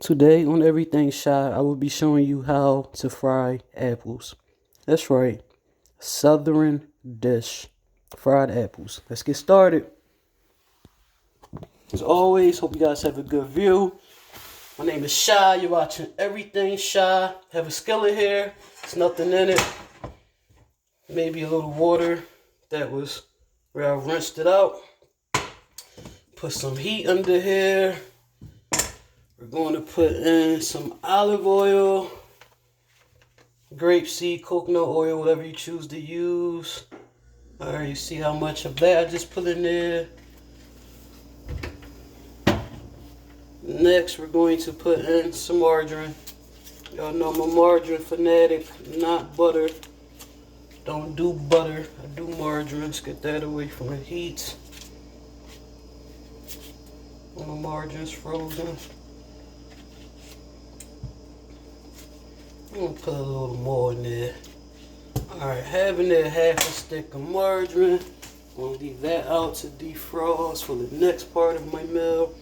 Today on Everything Shy, I will be showing you how to fry apples. That's right, Southern dish, fried apples. Let's get started. As always, hope you guys have a good view. My name is Shy. You're watching Everything Shy. Have a skillet here. There's nothing in it. Maybe a little water. That was where I rinsed it out. Put some heat under here. We're going to put in some olive oil, grapeseed, coconut oil, whatever you choose to use. Alright, you see how much of that I just put in there. Next, we're going to put in some margarine. Y'all know I'm a margarine fanatic, not butter. Don't do butter, I do margarine. Let's get that away from the heat. When the margarine's frozen. I'm gonna put a little more in there. Alright, having there half a stick of margarine. I'm gonna leave that out to defrost for the next part of my meal.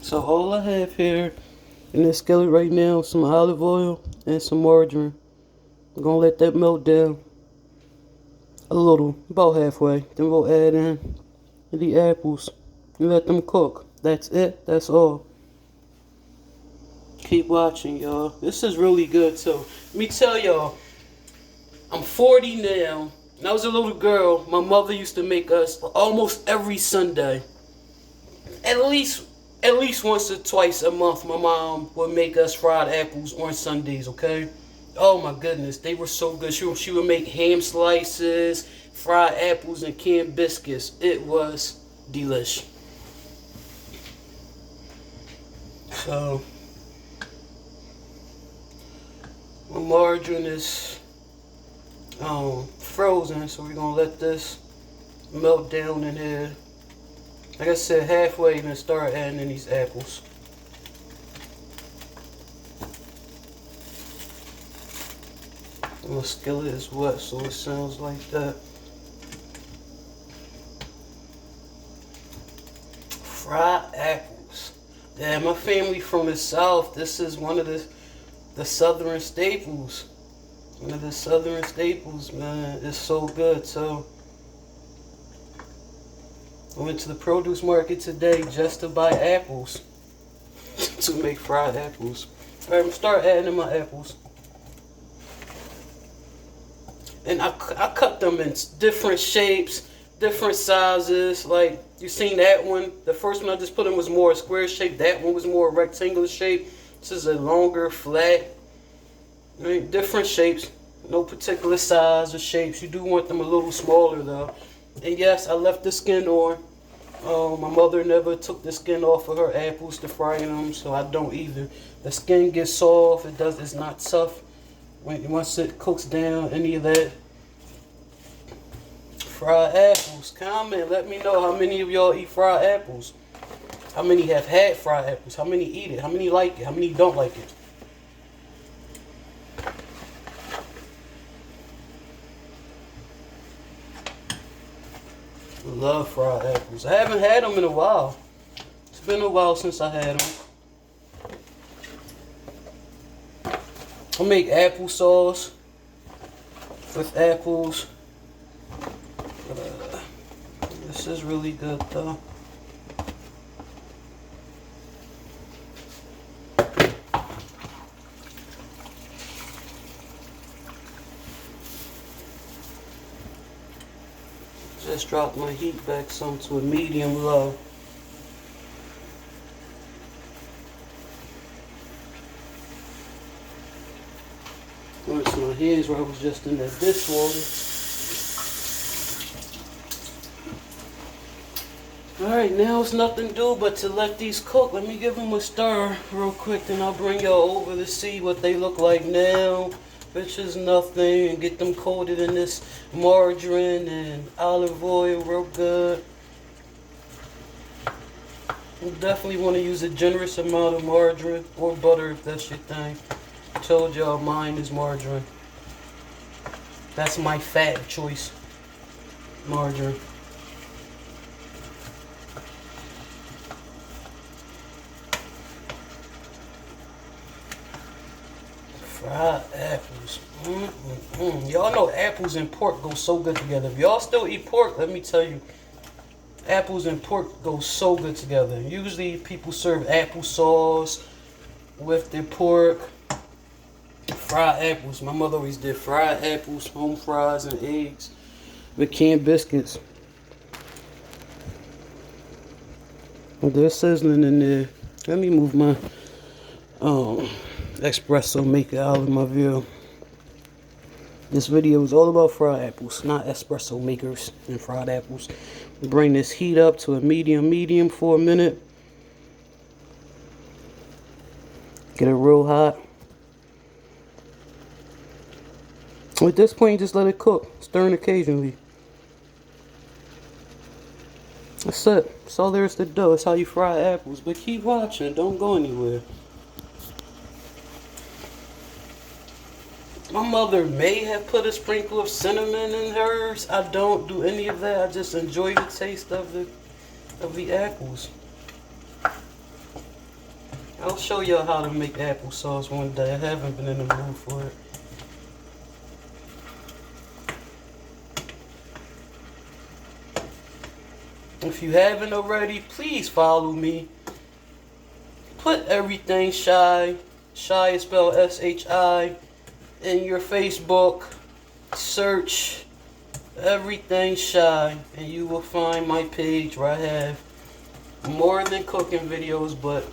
So all I have here in this skillet right now is some olive oil and some margarine. I'm gonna let that melt down a little, about halfway. Then we'll add in the apples and let them cook. That's it, that's all. Keep watching, y'all. This is really good too. Let me tell y'all, I'm 40 now. When I was a little girl, my mother used to make us almost every Sunday. At least once or twice a month, my mom would make us fried apples on Sundays, okay? Oh my goodness, they were so good. She would make ham slices, fried apples, and canned biscuits. It was delish. So, my margarine is frozen, so we're gonna let this melt down in here. Like I said, halfway, and then start adding in these apples. And my skillet is wet, so it sounds like that. Fried apples. Damn, my family from the South. This is one of the Southern staples. One of the Southern staples, man. It's so good. So I went to the produce market today just to buy apples to make fried apples. Alright, I'm gonna start adding in my apples. And I cut them in different shapes, different sizes. Like, you seen that one? The first one I just put in was more square shape. That one was more rectangular shape. This is a longer, flat. Right? Different shapes. No particular size or shapes. You do want them a little smaller though. And yes, I left the skin on. My mother never took the skin off of her apples to fry them, so I don't either. The skin gets soft. It's not tough once it cooks down. Any of that. Fried apples. Comment. Let me know how many of y'all eat fried apples. How many have had fried apples? How many eat it? How many like it? How many don't like it? I love fried apples. I haven't had them in a while. It's been a while since I had them. I make applesauce with apples. This is really good though. Just dropped my heat back some to a medium low. Rinse my hands where I was just in that dishwater. Alright, now it's nothing to do but to let these cook. Let me give them a stir real quick, then I'll bring y'all over to see what they look like now. Which is nothing, and get them coated in this margarine and olive oil real good. You definitely want to use a generous amount of margarine or butter if that's your thing. I told y'all mine is margarine. That's my fat of choice. Margarine. Fried apples. Y'all know apples and pork go so good together. If y'all still eat pork, let me tell you, apples and pork go so good together. Usually people serve applesauce with their pork. Fried apples. My mother always did fried apples, home fries, and eggs with canned biscuits. They're sizzling in there. Let me move my espresso maker out of my view. This video is all about fried apples, not espresso makers and fried apples. Bring this heat up to a medium for a minute. Get it real hot. At this point, just let it cook, stirring occasionally. That's it. That's all there is to do. That's how you fry apples. But keep watching. Don't go anywhere. My mother may have put a sprinkle of cinnamon in hers. I don't do any of that. I just enjoy the taste of the apples. I'll show y'all how to make applesauce one day. I haven't been in the mood for it. If you haven't already, please follow me. Put everything Shy is spelled S-H-I, in your Facebook. Search everything Shy, and you will find my page where I have more than cooking videos, but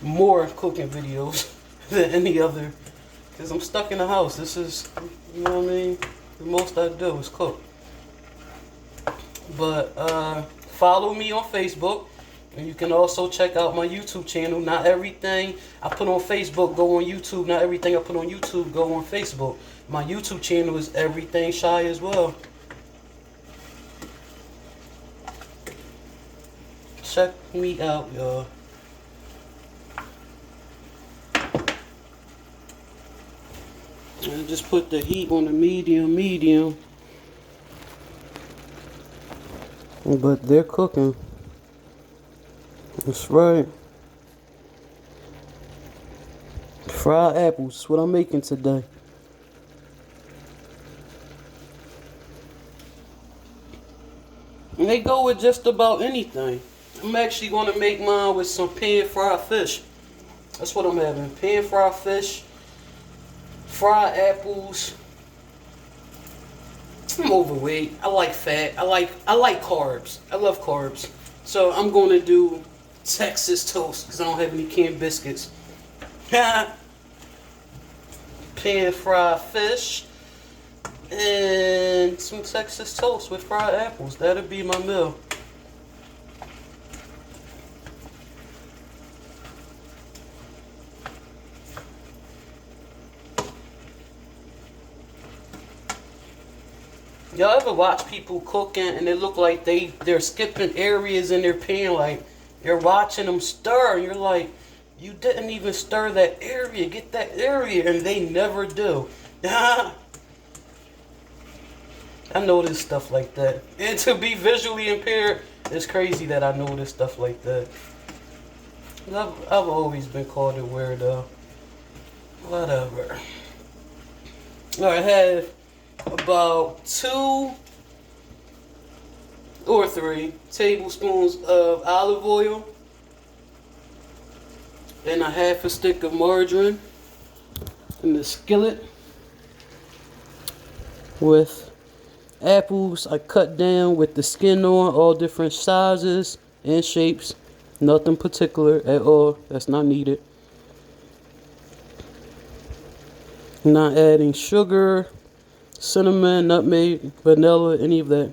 more cooking videos than any other. Because I'm stuck in the house. This is, you know what I mean? The most I do is cook. But follow me on Facebook, and you can also check out my YouTube channel. Not everything I put on Facebook go on YouTube. Not everything I put on YouTube go on Facebook. My YouTube channel is Everything Shy as well. Check me out, y'all. And just put the heat on the medium. But they're cooking. That's right. Fried apples. That's what I'm making today. And they go with just about anything. I'm actually going to make mine with some pan-fried fish. That's what I'm having. Pan-fried fish, fried apples. I'm overweight. I like fat. I like carbs. I love carbs. So I'm going to do Texas toast because I don't have any canned biscuits. Pan-fried fish and some Texas toast with fried apples. That'll be my meal. Y'all ever watch people cooking and it look like they're skipping areas in their pan, like you're watching them stir and you're like, you didn't even stir that area, get that area, and they never do. I notice stuff like that. And to be visually impaired, it's crazy that I notice stuff like that. I've always been called a weirdo. Whatever. I have about 2 or 3 tablespoons of olive oil and a half a stick of margarine in the skillet with apples I cut down with the skin on, all different sizes and shapes, nothing particular at all, that's not needed. Not adding sugar, cinnamon, nutmeg, vanilla, any of that.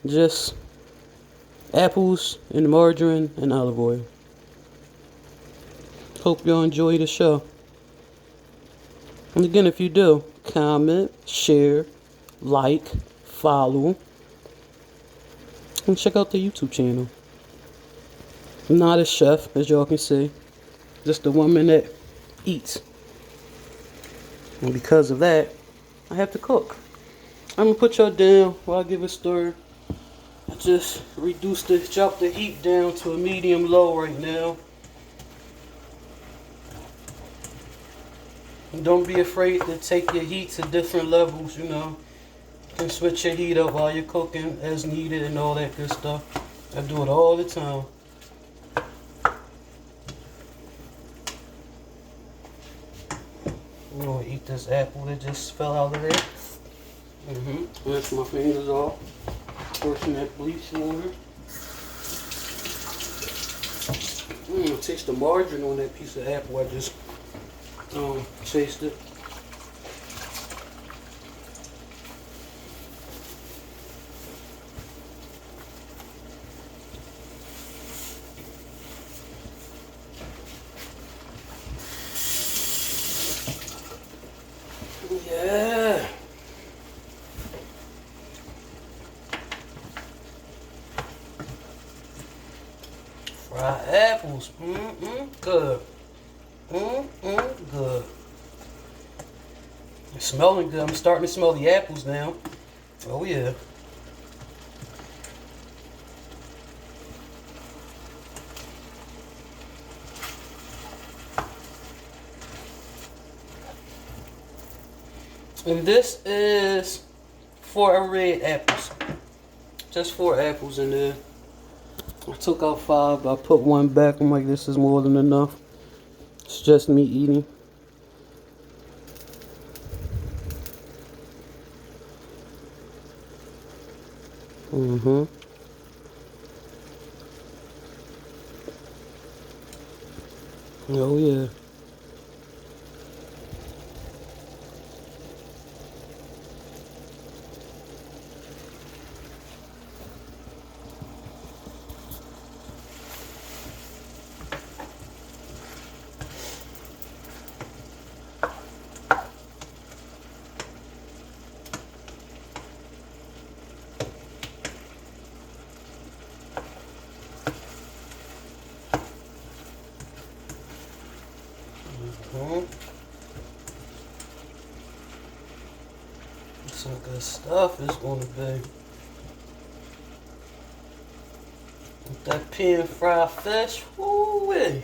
Just apples and margarine and olive oil. Hope y'all enjoy the show. And again, if you do, comment, share, like, follow, and check out the YouTube channel. I'm not a chef, as y'all can see. Just a woman that eats. And because of that, I have to cook. I'm gonna put y'all down while I give it a stir. I just drop the heat down to a medium low right now. Don't be afraid to take your heat to different levels, you know. You can switch your heat up while you're cooking as needed and all that good stuff. I do it all the time. I'm gonna eat this apple that just fell out of there. Rinse my fingers off. Portion that bleach water. I'm gonna taste the margarine on that piece of apple I just tasted. Yeah. Fried apples. Good. Good. It's smelling good. I'm starting to smell the apples now. Oh yeah. And this is 4 red apples. Just 4 apples in there. I took out 5, but I put 1 back. I'm like, this is more than enough. It's just me eating. Oh yeah. Some good stuff is gonna be. With that pan fried fish, woo-wee.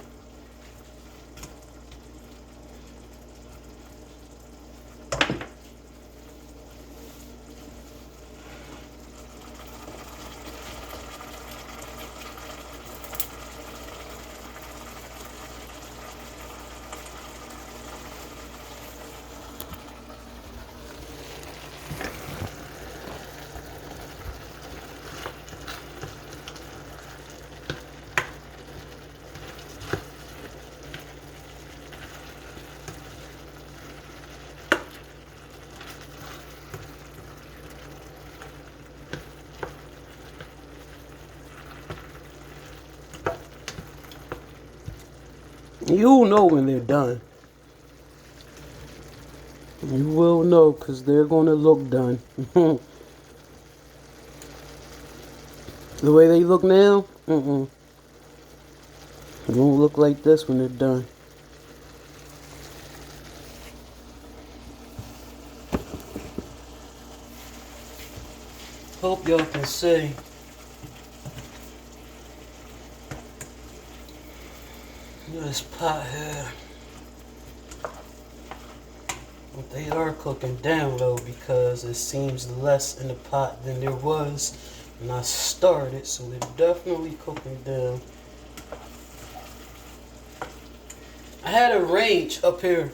You'll know when they're done. You will know because they're going to look done. The way they look now, they won't look like this when they're done. Hope y'all can see. This pot here. But they are cooking down though because it seems less in the pot than there was when I started, so they're definitely cooking down. I had a range up here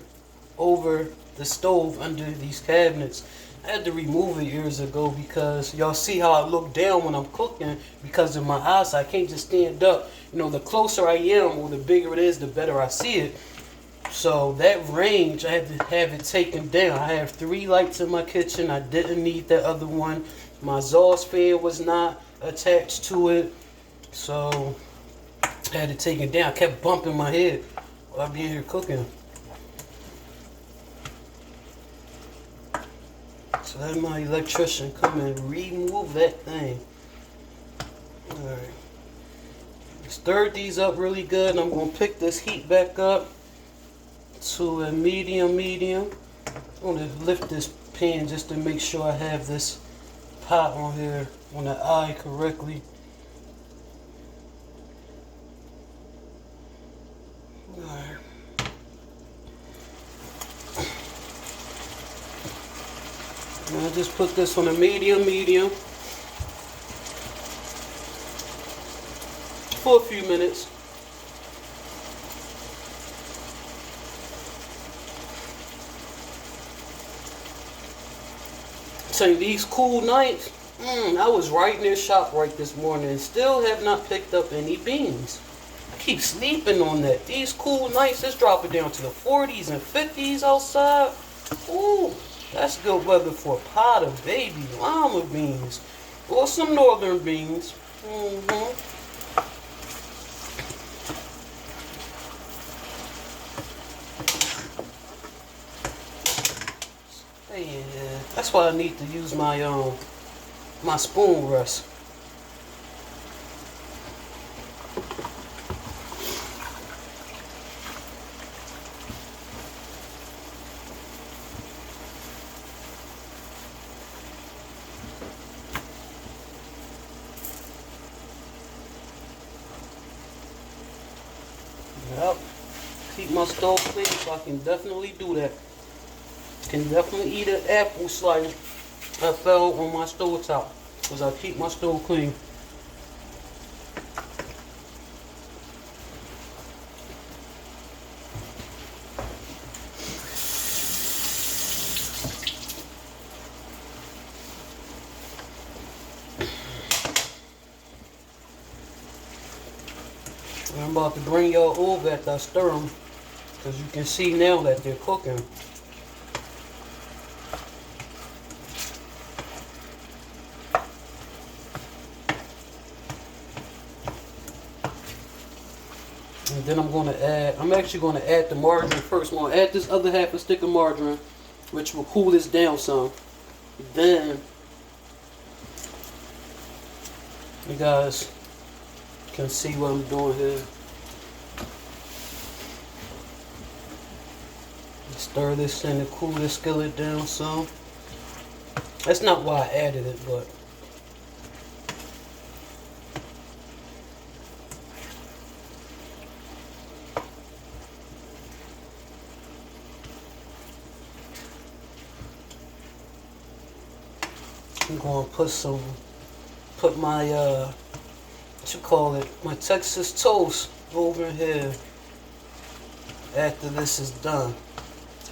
over the stove under these cabinets. I had to remove it years ago because y'all see how I look down when I'm cooking because of my eyes. I can't just stand up. You know, the closer I am or the bigger it is, the better I see it. So that range, I had to have it taken down. I have 3 lights in my kitchen. I didn't need that other one. My exhaust fan was not attached to it. So I had it taken down. I kept bumping my head while I'm here cooking. So let my electrician come and remove that thing. Alright. Stirred these up really good, and I'm going to pick this heat back up to a medium. I'm going to lift this pan just to make sure I have this pot on here on the eye correctly. Alright. And I just put this on a medium for a few minutes. Saying these cool nights, I was right near ShopRite this morning and still have not picked up any beans. I keep sleeping on that. These cool nights, it's dropping down to the 40s and 50s outside. Ooh, that's good weather for a pot of baby lima beans or some northern beans. Yeah, that's why I need to use my my spoon rest. Yep. Keep my stove clean, so I can definitely do that. Can definitely eat an apple slice that fell on my stove top, because I keep my stove clean. I'm about to bring y'all over after I stir them, because you can see now that they're cooking. And then I'm actually going to add the margarine first. I'm going to add this other half a stick of margarine, which will cool this down some. Then, you guys can see what I'm doing here. Stir this in to cool this skillet down some. That's not why I added it, but I'm going to put my, what you call it, my Texas toast over here after this is done.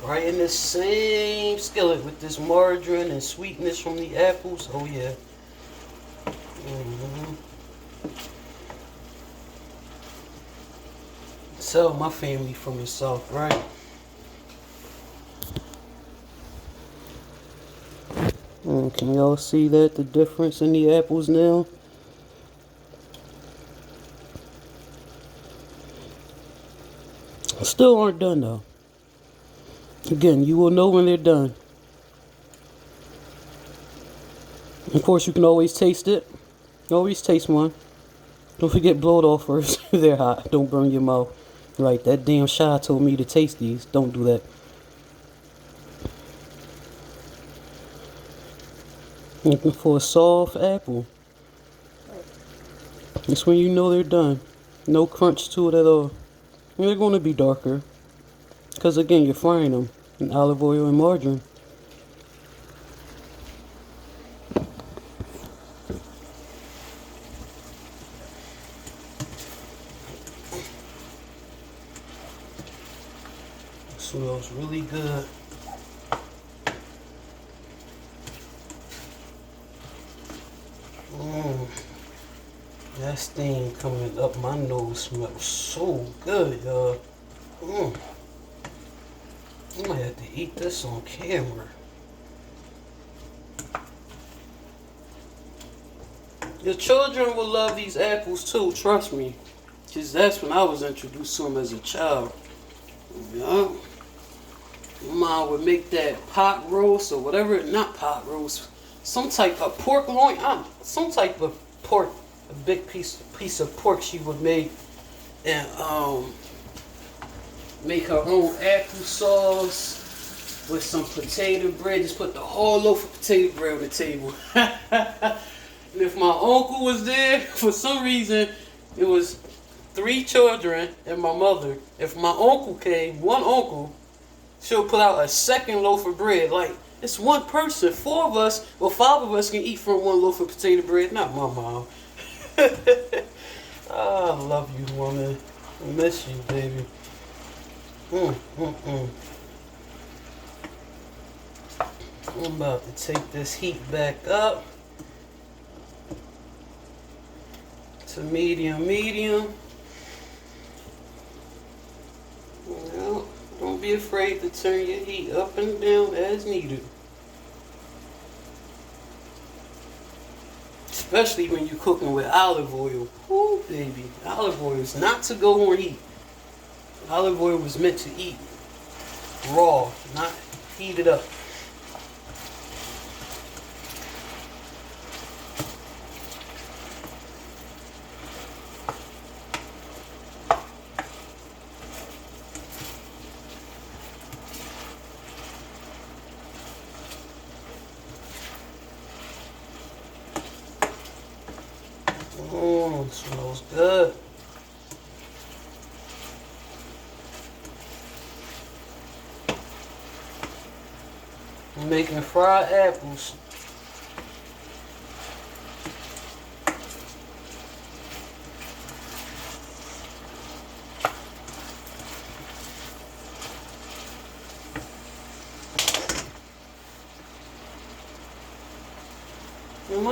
Right in this same skillet with this margarine and sweetness from the apples. Oh yeah. So my family from the south, right? Can y'all see that, the difference in the apples now? Still aren't done though. Again, you will know when they're done. Of course, you can always taste it. Always taste one. Don't forget blow it off first. They're hot. Don't burn your mouth. Right, that damn Shy told me to taste these. Don't do that. Looking for a soft apple. That's when you know they're done. No crunch to it at all. And they're going to be darker. Because again, you're frying them in olive oil and margarine. Smells really good. That steam coming up my nose smells so good, y'all. I might have to eat this on camera. Your children will love these apples too, trust me. Because that's when I was introduced to them as a child. Yeah. My mom would make that pot roast or whatever, not pot roast, some type of pork loin, some type of pork, a big piece of pork she would make, and make her own applesauce with some potato bread. Just put the whole loaf of potato bread on the table. And if my uncle was there, for some reason, it was 3 children and my mother. If my uncle came, one uncle, she'll put out a second loaf of bread. Like, it's one person. 4 of us, or 5 of us can eat from one loaf of potato bread. Not my mom. Oh, I love you, woman. I miss you, baby. I'm about to take this heat back up to medium. Well, don't be afraid to turn your heat up and down as needed. Especially when you're cooking with olive oil. Ooh, baby. Olive oil is not to go on heat. Olive oil was meant to eat raw, not heated up. Smells good. I'm making fried apples. And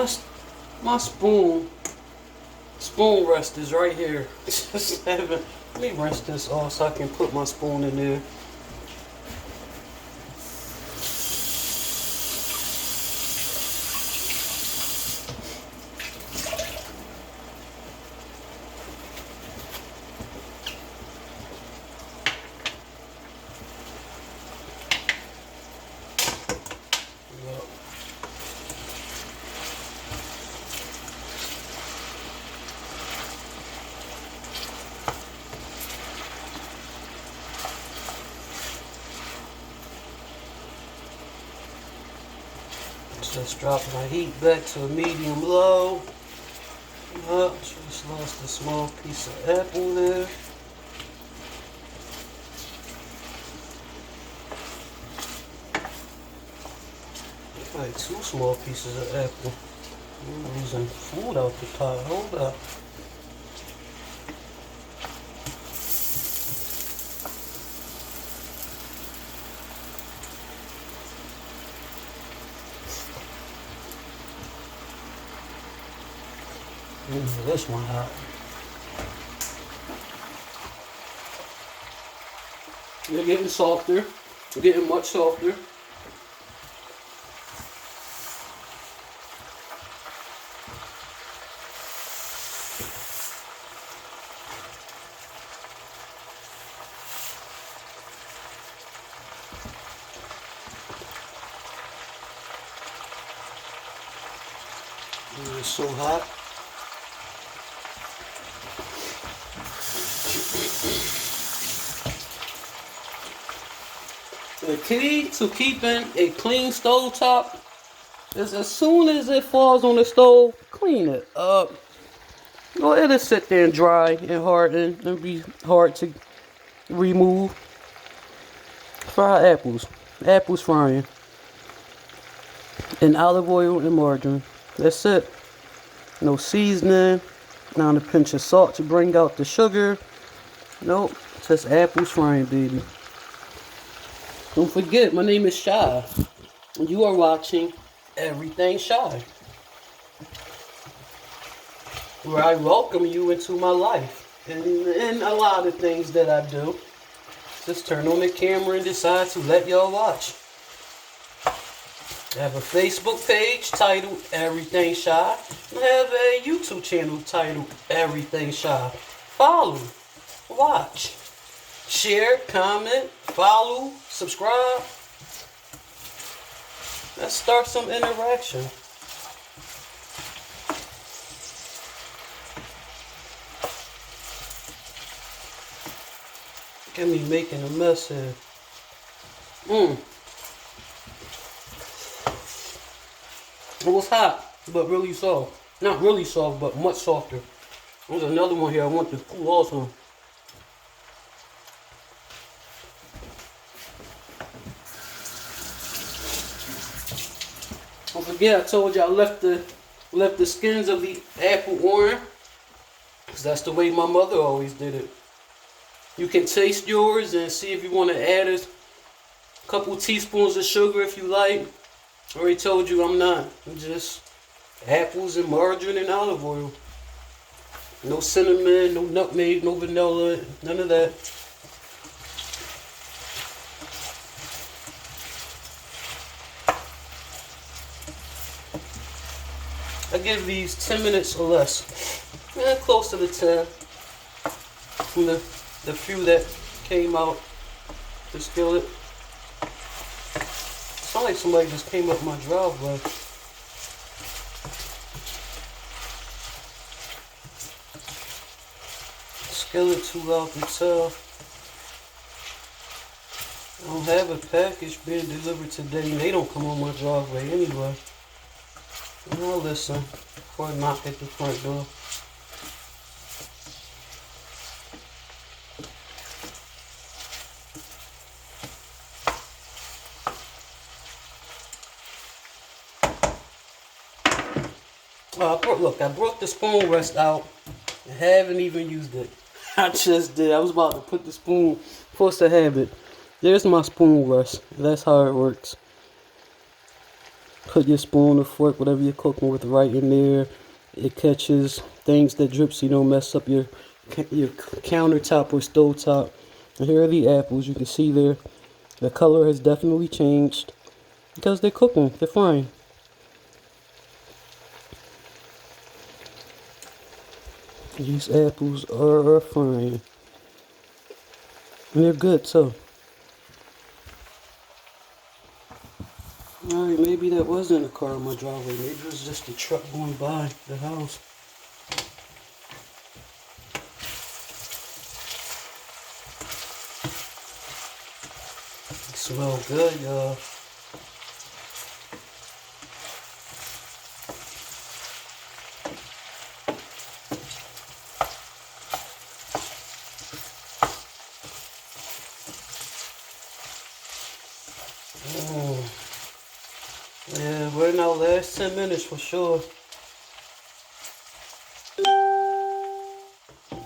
my spoon rest is right here. Just having, let me rinse this off so I can put my spoon in there. Just drop my heat back to a medium low. Just lost a small piece of apple there. Like 2 small pieces of apple. I'm losing food out the pot. Hold up. This one hot. They're getting softer. They're getting much softer. It's so hot. The key to keeping a clean stove top is as soon as it falls on the stove, clean it up. Go ahead and sit there and dry and harden and be hard to remove. Fried apples. Apples frying. In olive oil and margarine. That's it. No seasoning. Not a pinch of salt to bring out the sugar. Nope. Just apples frying, baby. Don't forget, my name is Shy. And you are watching Everything Shy, where I welcome you into my life and a lot of things that I do. Just turn on the camera and decide to let y'all watch. I have a Facebook page titled Everything Shy. I have a YouTube channel titled Everything Shy. Follow, watch, share, comment, follow, subscribe. Let's start some interaction. Get me making a mess here. It was hot, but really soft. Not really soft, but much softer. There's another one here I want to cool also. Again, I told you I left the skins of the apple on, because that's the way my mother always did it. You can taste yours and see if you want to add a couple teaspoons of sugar if you like. I already told you I'm not. I'm just apples and margarine and olive oil. No cinnamon, no nutmeg, no vanilla, none of that. I give these 10 minutes or less. Close to the 10. From the few that came out the skillet. Sound like somebody just came up my driveway. Skillet too loud to tell. I don't have a package being delivered today and they don't come on my driveway anyway. Now listen before I knock at the front door. Look, I brought the spoon rest out. I haven't even used it. I just did. I was about to put the spoon, supposed to have it. There's my spoon rest. That's how it works. Put your spoon or fork, whatever you're cooking with, right in there. It catches things that drip so you don't mess up your countertop or stove top. And here are the apples. You can see there. The color has definitely changed because they're cooking. They're frying. These apples are frying. And they're good too. Alright, maybe that wasn't a car on my driveway. Maybe it was just a truck going by the house. It smells good, y'all. Yeah, we're in our last 10 minutes for sure.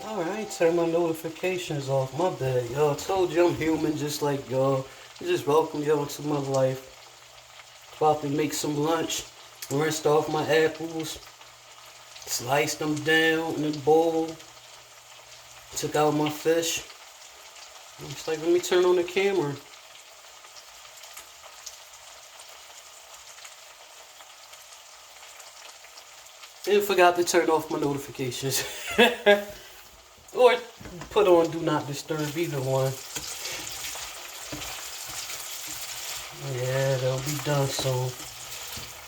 Alright, I ain't turn my notifications off. My bad, y'all. I told you I'm human just like y'all. I just welcome y'all into my life. About to make some lunch. Rinsed off my apples. Sliced them down in a bowl. Took out my fish. It's like, let me turn on the camera. And forgot to turn off my notifications. Or put on Do Not Disturb, either one. Yeah, they'll be done soon.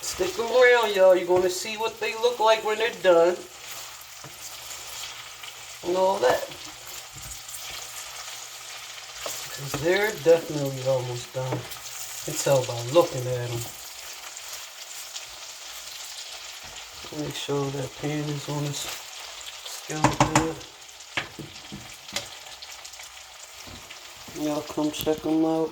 Stick around, y'all. You're going to see what they look like when they're done. And all that. Because they're definitely almost done. You can tell by looking at them. Make sure that pan is on this skillet good. Y'all come check them out.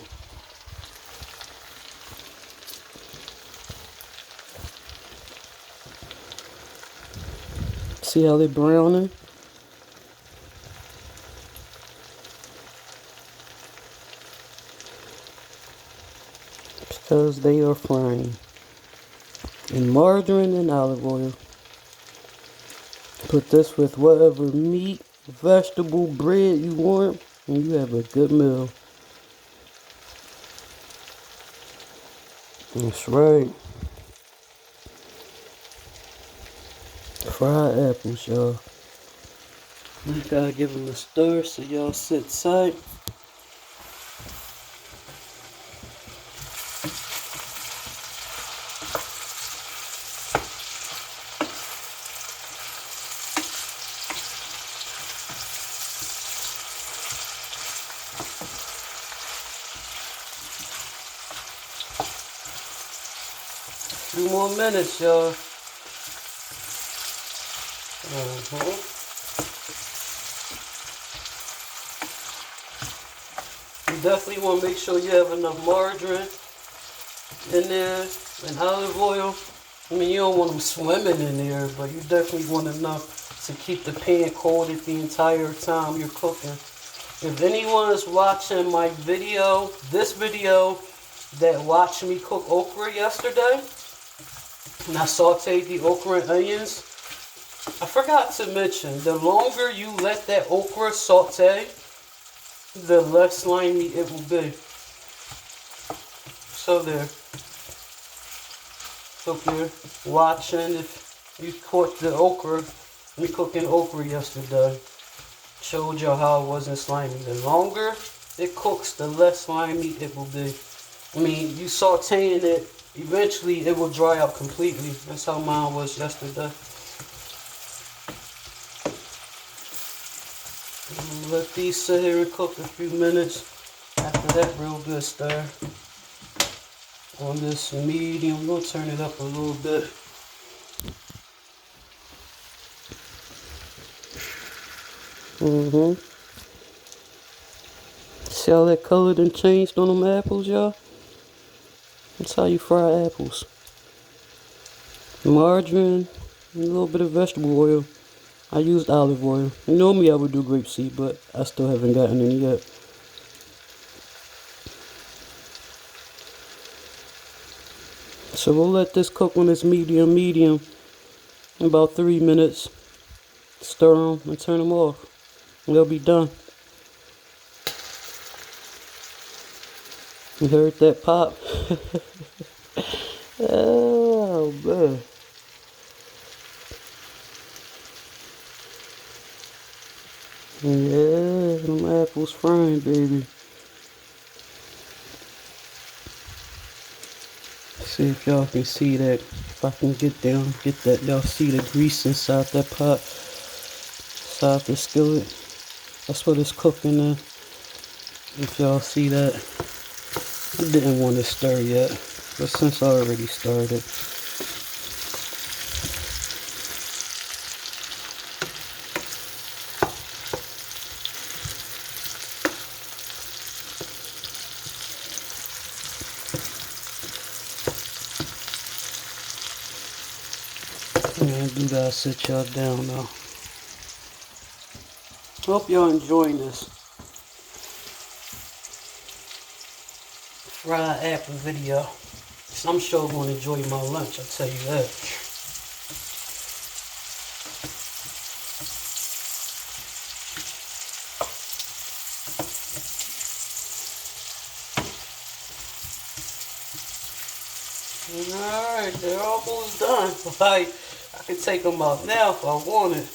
See how they're browning? Because they are frying in margarine and olive oil. Put this with whatever meat, vegetable, bread you want, and you have a good meal. That's right. Fried apples, y'all. You gotta give them a stir so y'all sit tight. Few more minutes, y'all. You definitely want to make sure you have enough margarine in there and olive oil. I mean, you don't want them swimming in there, but you definitely want enough to keep the pan coated the entire time you're cooking. If anyone is watching my video, this video, that watched me cook okra yesterday, and I sauteed the okra and onions, I forgot to mention, the longer you let that okra saute, the less slimy it will be. So there. So if you're watching, if you caught the okra, me cooking okra yesterday, showed y'all how it wasn't slimy. The longer it cooks, the less slimy it will be. I mean, you sauteing it, eventually it will dry out completely. That's how mine was yesterday. Let these sit here and cook a few minutes. After that, real good stir. On this medium, I'm going to turn it up a little bit. See how that color done changed on them apples, y'all? That's how you fry apples. Margarine and a little bit of vegetable oil. I used olive oil. Normally I would do grapeseed, but I still haven't gotten any yet. So we'll let this cook on this medium in about 3 minutes. Stir them and turn them off. And they'll be done. You heard that pop? Oh man. Yeah, them apples frying, baby. See if y'all can see that. If I can get down, get that. Y'all see the grease inside that pot, inside the skillet. That's what it's cooking in. If y'all see that. I didn't want to stir yet, but since I already started. I do gotta sit y'all down now. Hope y'all enjoying this fried apple video. I'm sure gonna enjoy my lunch, I'll tell you that. Alright, they're almost done. I can take them out now if I wanted.